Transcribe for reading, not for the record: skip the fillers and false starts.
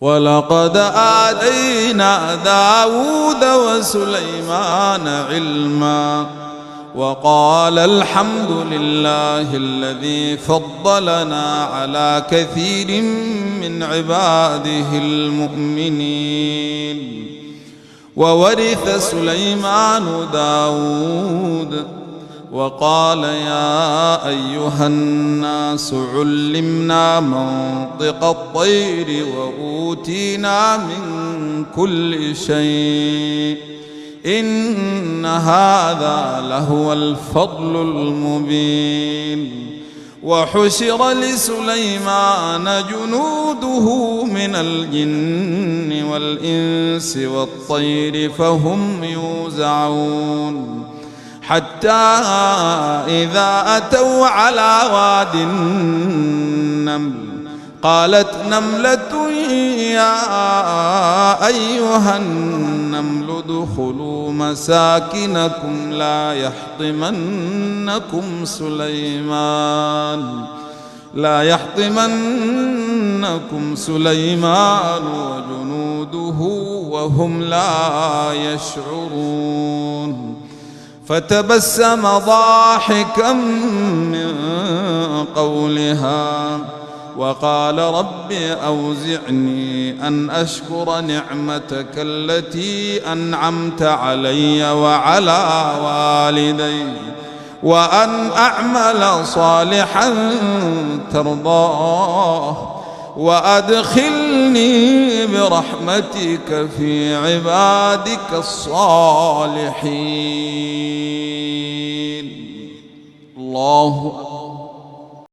ولقد آتينا داود وسليمان علما وقال الحمد لله الذي فضلنا على كثير من عباده المؤمنين. وورث سليمان داود وقال يا أيها الناس علمنا منطق الطير وأوتينا من كل شيء إن هذا لهو الفضل المبين. وحشر لسليمان جنوده من الجن والإنس والطير فهم يوزعون حتى إذا أتوا على واد النمل قالت نملة يا أيها النمل ادخلوا مساكنكم لا يحطمنكم سليمان وجنوده وهم لا يشعرون. فتبسم ضاحكا من قولها وقال رب أوزعني أن أشكر نعمتك التي أنعمت علي وعلى والدي وأن أعمل صالحا ترضاه وأدخلني برحمتك في عبادك الصالحين. الله أكبر.